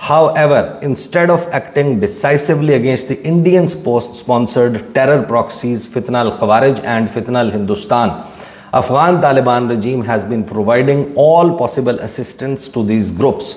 However, instead of acting decisively against the Indian sponsored terror proxies Fitna al-Khawarij and Fitna al-Hindustan, Afghan Taliban regime has been providing all possible assistance to these groups।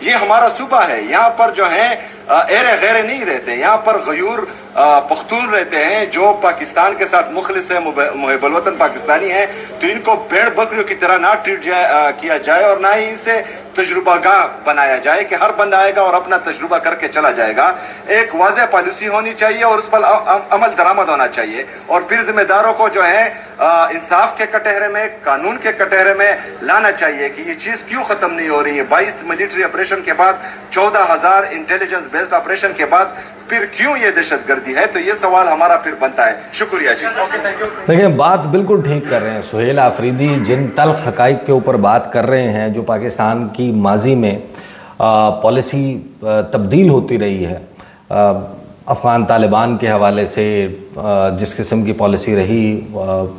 یہ ہمارا صوبہ ہے, یہاں پر جو ہے array غیرے نہیں رہتے, یہاں پر غیور پختون رہتے ہیں جو پاکستان کے ساتھ مخلص ہے, محب الوطن پاکستانی ہیں. تو ان کو بھیڑ بکریوں کی طرح نہ ٹریٹ کیا جائے اور نہ ہی ان سے تجربہ گاہ بنایا جائے کہ ہر بندہ آئے گا اور اپنا تجربہ کر کے چلا جائے گا. ایک واضح پالیسی ہونی چاہیے اور اس پر عمل درآمد ہونا چاہیے, اور پھر ذمہ داروں کو جو ہے انصاف کے کٹہرے میں, قانون کے کٹہرے میں لانا چاہیے کہ یہ چیز کیوں ختم نہیں ہو رہی ہے. 22 ملٹری آپریشن کے بعد, 14,000 انٹیلیجنس بیسڈ آپریشن کے بعد پھر کیوں یہ دہشت گردی ہے؟ تو یہ سوال ہمارا پھر بنتا ہے. شکریہ جی. دیکھیں بات بالکل ٹھیک کر رہے ہیں سہیل آفریدی, جن تلخ حقائق کے اوپر بات کر رہے ہیں جو پاکستان کی ماضی میں پالیسی تبدیل ہوتی رہی ہے, افغان طالبان کے حوالے سے جس قسم کی پالیسی رہی,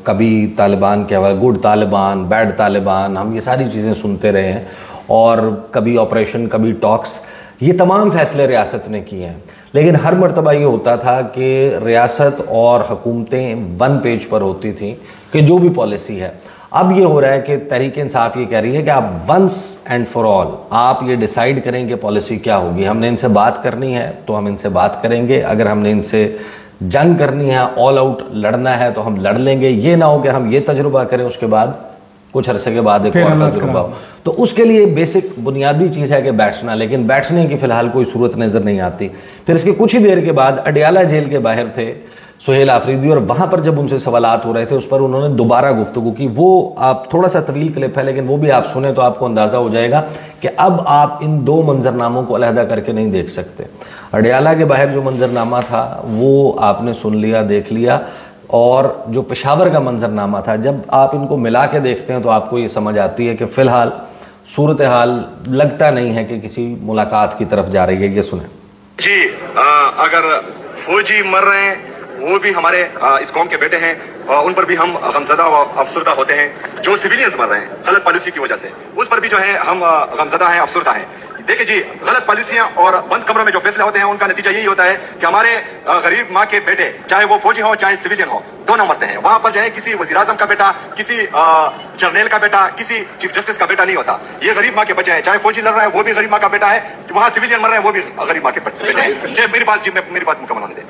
کبھی طالبان کے حوالے گڈ طالبان, بیڈ طالبان, ہم یہ ساری چیزیں سنتے رہے ہیں, اور کبھی آپریشن, کبھی ٹاکس, یہ تمام فیصلے ریاست نے کیے ہیں. لیکن ہر مرتبہ یہ ہوتا تھا کہ ریاست اور حکومتیں ون پیج پر ہوتی تھیں کہ جو بھی پالیسی ہے. اب یہ ہو رہا ہے کہ تحریک انصاف یہ کہہ رہی ہے کہ آپ ونس اینڈ فار آل آپ یہ ڈیسائیڈ کریں کہ پالیسی کیا ہوگی. ہم نے ان سے بات کرنی ہے تو ہم ان سے بات کریں گے, اگر ہم نے ان سے جنگ کرنی ہے, آل آؤٹ لڑنا ہے تو ہم لڑ لیں گے. یہ نہ ہو کہ ہم یہ تجربہ کریں اس کے بعد کچھ عرصے کے بعد ایک اور تجربہ ہو. تو اس کے لیے بیسک بنیادی چیز ہے کہ بیٹھنا, لیکن بیٹھنے کی فی الحال کوئی صورت نظر نہیں آتی. پھر اس کے کچھ ہی دیر کے بعد اڈیالہ جیل کے باہر تھے سہیل آفریدی, اور وہاں پر جب ان سے سوالات ہو رہے تھے اس پر انہوں نے دوبارہ گفتگو کی. وہ آپ تھوڑا سا طویل کلپ ہے لیکن وہ بھی آپ سنیں تو آپ کو اندازہ ہو جائے گا کہ اب آپ ان دو منظرناموں کو علیحدہ کر کے نہیں دیکھ سکتے. اڈیالہ کے باہر جو منظرنامہ تھا وہ آپ نے سن لیا, دیکھ لیا, اور جو پشاور کا منظرنامہ تھا جب آپ ان کو ملا کے دیکھتے ہیں تو آپ کو یہ سمجھ آتی ہے کہ فی الحال صورتحال لگتا نہیں ہے کہ کسی ملاقات کی طرف جا رہی ہے. یہ سنیں جی. اگر فوجی مر رہے ہیں وہ بھی ہمارے اس قوم کے بیٹے ہیں, ان پر بھی ہم غمزدہ و افسردہ ہوتے ہیں. جو سویلینز مر رہے ہیں غلط پالیسی کی وجہ سے, اس پر بھی جو ہے ہم غمزدہ ہیں, افسردہ ہیں. دیکھیں جی, غلط پالیسیاں اور بند کمروں میں جو فیصلے ہوتے ہیں ان کا نتیجہ یہی ہوتا ہے کہ ہمارے غریب ماں کے بیٹے, چاہے وہ فوجی ہو چاہے سویلین ہو, دونوں مرتے ہیں. وہاں پر جو ہے کسی وزیر اعظم کا بیٹا, کسی جرنیل کا بیٹا, کسی چیف جسٹس کا بیٹا نہیں ہوتا. یہ غریب ماں کے بچے ہیں. چاہے فوجی لڑ رہا ہے وہ بھی غریب ماں کا بیٹا ہے, وہاں سویلین مر رہے ہیں وہ بھی غریب ماں کے بیٹے ہیں. میری بات مکمل ہونے دیں.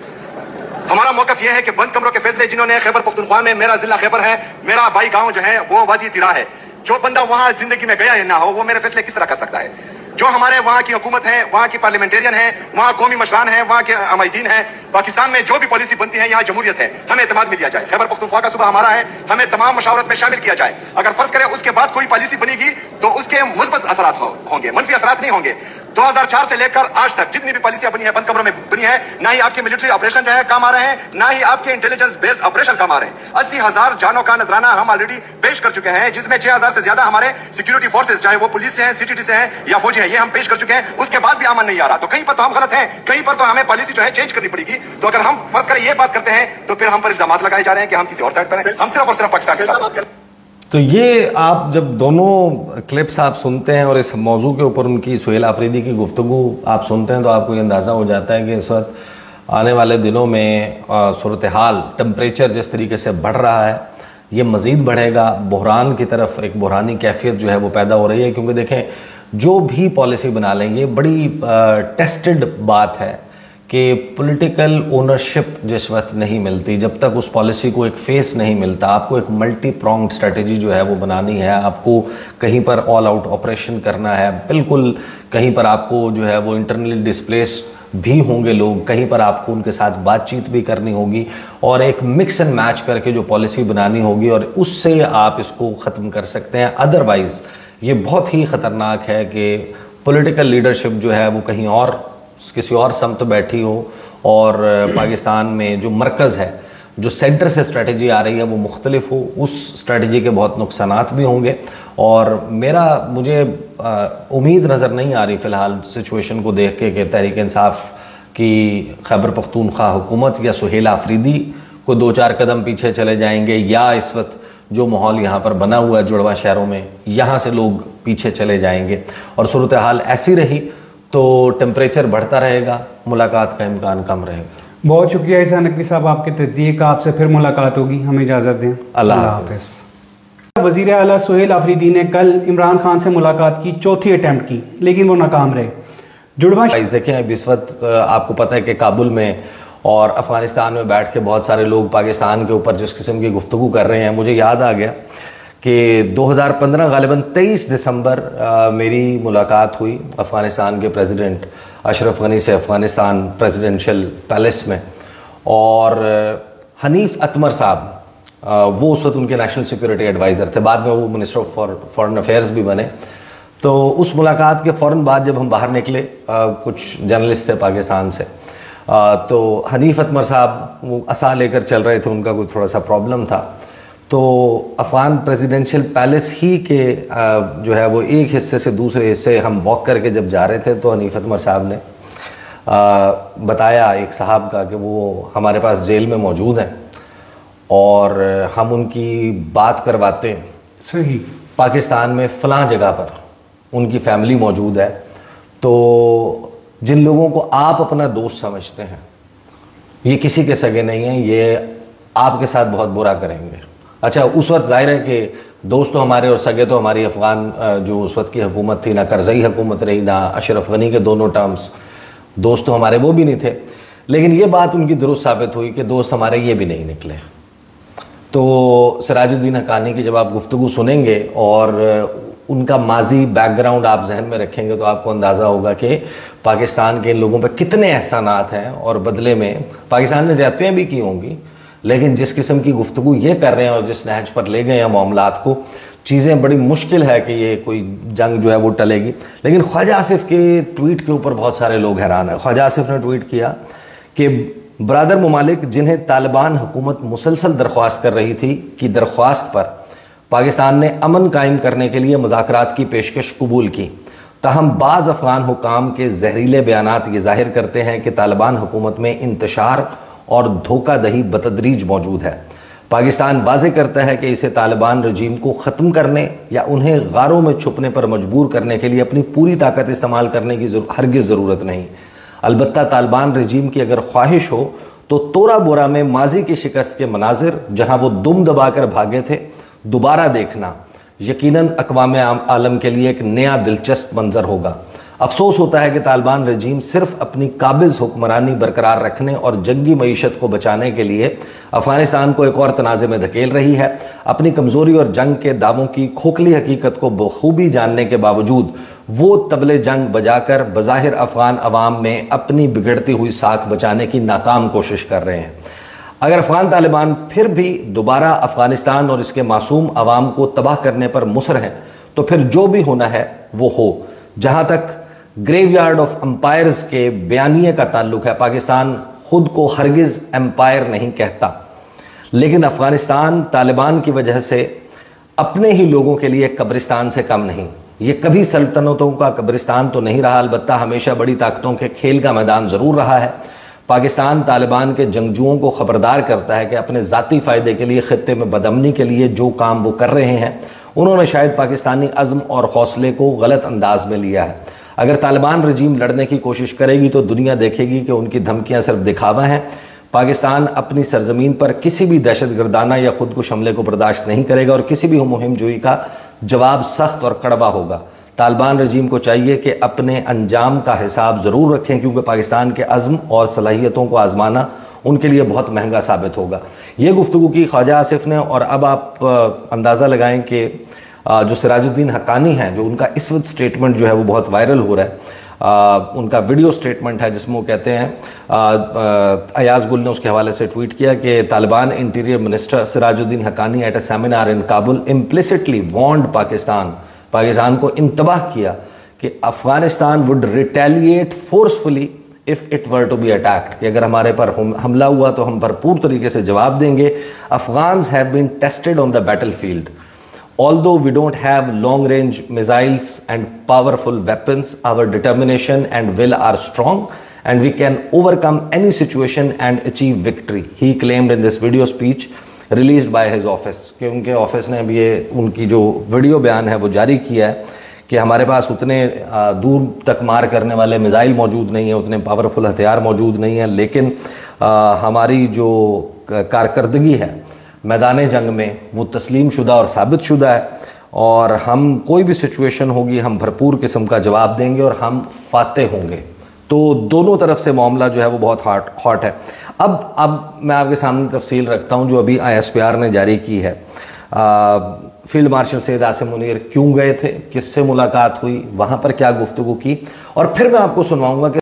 ہمارا موقف یہ ہے کہ بند کمروں کے فیصلے جنہوں نے خیبر پختونخوا میں, میرا ضلع خیبر ہے, میرا بائی گاؤں جو ہے وہ وادی تیرا ہے, جو بندہ وہاں زندگی میں گیا یا نہ ہو وہ میرے فیصلے کس طرح کر سکتا ہے؟ جو ہمارے وہاں کی حکومت ہے, وہاں کی پارلیمنٹیرین ہے, وہاں قومی مشران ہیں, وہاں کے عمائدین ہیں, پاکستان میں جو بھی پالیسی بنتی ہے یہاں جمہوریت ہے, ہمیں اعتماد میں لیا جائے. خیبر پختونخوا کا صوبہ ہمارا ہے, ہمیں تمام مشاورت میں شامل کیا جائے. اگر فرض کریں اس کے بعد کوئی پالیسی بنے گی تو اس کے مثبت اثرات ہوں گے, منفی اثرات نہیں ہوں گے. 2004 سے لے کر آج تک جتنی بھی پالیسیاں بنی ہیں بند کمروں میں بنی ہے, نہ ہی آپ کے ملٹری آپریشن جو ہے کام آ رہے ہیں, نہ ہی آپ کے انٹیلیجنس بیسڈ آپریشن کام آ رہے ہیں. 80,000 جانوں کا نذرانہ ہم آلریڈی پیش کر چکے ہیں, جس میں 6,000 سے زیادہ ہمارے سیکورٹی فورسز, چاہے وہ پولیس سے ہیں, CTT سے ہیں یا فوجی ہیں, یہ ہم پیش کر چکے ہیں. اس کے بعد بھی امن نہیں آ رہا. تو کہیں پر تو ہم غلط ہیں, کہیں پر تو ہمیں پالیسی جو ہے چینج کرنی پڑے گی. تو اگر ہم فرض کریں یہ بات کرتے ہیں تو پھر ہم پر الزامات لگائے جا رہے ہیں کہ ہم کسی اور سائڈ پر ہیں, ہم صرف اور صرف پاکستان کے ساتھ. تو یہ آپ جب دونوں کلپس آپ سنتے ہیں اور اس موضوع کے اوپر ان کی سہیل آفریدی کی گفتگو آپ سنتے ہیں تو آپ کو یہ اندازہ ہو جاتا ہے کہ اس وقت آنے والے دنوں میں صورتحال, ٹمپریچر جس طریقے سے بڑھ رہا ہے یہ مزید بڑھے گا. بحران کی طرف ایک بحرانی کیفیت جو ہے وہ پیدا ہو رہی ہے, کیونکہ دیکھیں جو بھی پالیسی بنا لیں یہ بڑی ٹیسٹڈ بات ہے کہ پولیٹیکل اونرشپ جس وقت نہیں ملتی, جب تک اس پالیسی کو ایک فیس نہیں ملتا, آپ کو ایک ملٹی پرونگڈ اسٹریٹجی جو ہے وہ بنانی ہے. آپ کو کہیں پر آل آؤٹ آپریشن کرنا ہے, بالکل کہیں پر آپ کو جو ہے وہ انٹرنلی ڈسپلیس بھی ہوں گے لوگ, کہیں پر آپ کو ان کے ساتھ بات چیت بھی کرنی ہوگی, اور ایک مکس اینڈ میچ کر کے جو پالیسی بنانی ہوگی اور اس سے آپ اس کو ختم کر سکتے ہیں. ادروائز یہ بہت ہی خطرناک ہے کہ پولیٹیکل لیڈرشپ جو ہے وہ کہیں اور کسی اور سمت بیٹھی ہو, اور پاکستان میں جو مرکز ہے, جو سینٹر سے اسٹریٹجی آ رہی ہے وہ مختلف ہو. اس اسٹریٹجی کے بہت نقصانات بھی ہوں گے, اور مجھے امید نظر نہیں آ رہی فی الحال سچویشن کو دیکھ کے کہ تحریک انصاف کی خیبر پختونخوا حکومت یا سہیل آفریدی کو 2-4 قدم پیچھے چلے جائیں گے, یا اس وقت جو ماحول یہاں پر بنا ہوا ہے جڑواں شہروں میں یہاں سے لوگ پیچھے چلے جائیں گے. اور صورتحال ایسی رہی تو ٹمپریچر بڑھتا رہے گا, ملاقات کا امکان کم رہے گا. بہت شکریہ احسان نقوی صاحب آپ کے تجزیے کا. آپ سے پھر ملاقات ہوگی, ہمیں اجازت دیں. اللہ حافظ. وزیر اعلیٰ سہیل آفریدی نے کل عمران خان سے ملاقات کی، چوتھی اٹیمپٹ کی، لیکن وہ ناکام رہے۔ جڑواں دیکھیں اب اس وقت آپ کو پتہ ہے کہ کابل میں اور افغانستان میں بیٹھ کے بہت سارے لوگ پاکستان کے اوپر جس قسم کی گفتگو کر رہے ہیں، مجھے یاد آ گیا کہ 2015 غالباً 23 دسمبر میری ملاقات ہوئی افغانستان کے پریزیڈنٹ اشرف غنی سے افغانستان پریزیڈنشل پیلس میں، اور حنیف اتمر صاحب وہ اس وقت ان کے نیشنل سیکورٹی ایڈوائزر تھے، بعد میں وہ منسٹر آف فارن افیئرز بھی بنے۔ تو اس ملاقات کے فوراً بعد جب ہم باہر نکلے، کچھ جرنلسٹ تھے پاکستان سے، تو حنیف اتمر صاحب وہ عصا لے کر چل رہے تھے، ان کا کوئی تھوڑا سا پرابلم تھا، تو افغان پریزیڈنشل پیلس ہی کے جو ہے وہ ایک حصے سے دوسرے حصے ہم واک کر کے جب جا رہے تھے تو حنیف اتمر صاحب نے بتایا ایک صاحب کا کہ وہ ہمارے پاس جیل میں موجود ہیں اور ہم ان کی بات کرواتے ہیں، صحیح، پاکستان میں فلاں جگہ پر ان کی فیملی موجود ہے، تو جن لوگوں کو آپ اپنا دوست سمجھتے ہیں یہ کسی کے سگے نہیں ہیں، یہ آپ کے ساتھ بہت برا کریں گے۔ اچھا، اس وقت ظاہر ہے کہ دوست تو ہمارے اور سگے تو ہماری افغان جو اس وقت کی حکومت تھی، نہ کرزئی حکومت رہی نہ اشرف غنی کے دونوں ٹرمز، دوست تو ہمارے وہ بھی نہیں تھے، لیکن یہ بات ان کی درست ثابت ہوئی کہ دوست ہمارے یہ بھی نہیں نکلے۔ تو سراج الدین حقانی کی جب آپ گفتگو سنیں گے اور ان کا ماضی بیک گراؤنڈ آپ ذہن میں رکھیں گے تو آپ کو اندازہ ہوگا کہ پاکستان کے ان لوگوں پہ کتنے احسانات ہیں، اور بدلے میں پاکستان نے زیادتیاں بھی کی ہوں گی، لیکن جس قسم کی گفتگو یہ کر رہے ہیں اور جس نہج پر لے گئے ہیں معاملات کو، چیزیں بڑی مشکل ہے کہ یہ کوئی جنگ جو ہے وہ ٹلے گی۔ لیکن خواجہ آصف کے ٹویٹ کے اوپر بہت سارے لوگ حیران ہیں۔ خواجہ آصف نے ٹویٹ کیا کہ برادر ممالک جنہیں طالبان حکومت مسلسل درخواست کر رہی تھی کی درخواست پر پاکستان نے امن قائم کرنے کے لیے مذاکرات کی پیشکش قبول کی، تاہم بعض افغان حکام کے زہریلے بیانات یہ ظاہر کرتے ہیں کہ طالبان حکومت میں انتشار اور دھوکہ دہی بتدریج موجود ہے۔ پاکستان واضح کرتا ہے کہ اسے طالبان رجیم کو ختم کرنے یا انہیں غاروں میں چھپنے پر مجبور کرنے کے لیے اپنی پوری طاقت استعمال کرنے کی ہرگز ضرورت نہیں۔ البتہ طالبان رجیم کی اگر خواہش ہو تو تورا بورا میں ماضی کی شکست کے مناظر جہاں وہ دم دبا کر بھاگے تھے دوبارہ دیکھنا یقیناً اقوام عالم کے لیے ایک نیا دلچسپ منظر ہوگا۔ افسوس ہوتا ہے کہ طالبان رجیم صرف اپنی قابض حکمرانی برقرار رکھنے اور جنگی معیشت کو بچانے کے لیے افغانستان کو ایک اور تنازع میں دھکیل رہی ہے۔ اپنی کمزوری اور جنگ کے دعووں کی کھوکھلی حقیقت کو بخوبی جاننے کے باوجود وہ طبل جنگ بجا کر بظاہر افغان عوام میں اپنی بگڑتی ہوئی ساکھ بچانے کی ناکام کوشش کر رہے ہیں۔ اگر افغان طالبان پھر بھی دوبارہ افغانستان اور اس کے معصوم عوام کو تباہ کرنے پر مصر ہیں تو پھر جو بھی ہونا ہے وہ ہو۔ جہاں تک گریو یارڈ آف امپائرز کے بیانیے کا تعلق ہے، پاکستان خود کو ہرگز امپائر نہیں کہتا، لیکن افغانستان طالبان کی وجہ سے اپنے ہی لوگوں کے لیے قبرستان سے کم نہیں۔ یہ کبھی سلطنتوں کا قبرستان تو نہیں رہا، البتہ ہمیشہ بڑی طاقتوں کے کھیل کا میدان ضرور رہا ہے۔ پاکستان طالبان کے جنگجوؤں کو خبردار کرتا ہے کہ اپنے ذاتی فائدے کے لیے خطے میں بدامنی کے لیے جو کام وہ کر رہے ہیں انہوں نے شاید پاکستانی عزم اور حوصلے کو غلط انداز میں لیا ہے۔ اگر طالبان رجیم لڑنے کی کوشش کرے گی تو دنیا دیکھے گی کہ ان کی دھمکیاں صرف دکھاوا ہیں۔ پاکستان اپنی سرزمین پر کسی بھی دہشت گردانہ یا خود کش حملے کو برداشت نہیں کرے گا اور کسی بھی مہم جوئی کا جواب سخت اور کڑوا ہوگا۔ طالبان رجیم کو چاہیے کہ اپنے انجام کا حساب ضرور رکھیں، کیونکہ پاکستان کے عزم اور صلاحیتوں کو آزمانا ان کے لیے بہت مہنگا ثابت ہوگا۔ یہ گفتگو کی خواجہ آصف نے، اور اب آپ اندازہ لگائیں کہ جو سراج الدین حقانی ہیں، جو ان کا اس وقت سٹیٹمنٹ جو ہے وہ بہت وائرل ہو رہا ہے، ان کا ویڈیو سٹیٹمنٹ ہے جس میں وہ کہتے ہیں، ایاز گل نے اس کے حوالے سے ٹویٹ کیا کہ Taliban interior minister Sirajuddin Haqqani at a seminar in Kabul implicitly warned Pakistan کو انتباہ کیا کہ Afghanistan would retaliate forcefully if it were to be attacked، کہ اگر ہمارے پر حملہ ہوا تو ہم بھرپور طریقے سے جواب دیں گے۔ Afghans have been tested on the battlefield. Although we don't have long-range missiles and powerful weapons, our determination and will are strong and we can overcome any situation and achieve victory, he claimed in this video speech released by his office، کہ ان کے office نے اب یہ ان کی جو video بیان ہے وہ جاری کیا ہے کہ ہمارے پاس اتنے دور تک مار کرنے والے میزائل موجود نہیں ہیں، اتنے پاورفل ہتھیار موجود نہیں ہیں، لیکن ہماری جو کارکردگی ہے میدان جنگ میں وہ تسلیم شدہ اور ثابت شدہ ہے، اور ہم کوئی بھی سچویشن ہوگی ہم بھرپور قسم کا جواب دیں گے اور ہم فاتح ہوں گے۔ تو دونوں طرف سے معاملہ جو ہے وہ بہت ہاٹ ہے۔ اب میں آپ کے سامنے تفصیل رکھتا ہوں جو ابھی ISPR نے جاری کی ہے۔ فیلڈ مارشل سید عاصم منیر کیوں گئے تھے، کس سے ملاقات ہوئی، وہاں پر کیا گفتگو کی، اور پھر میں آپ کو سنواؤں گا کہ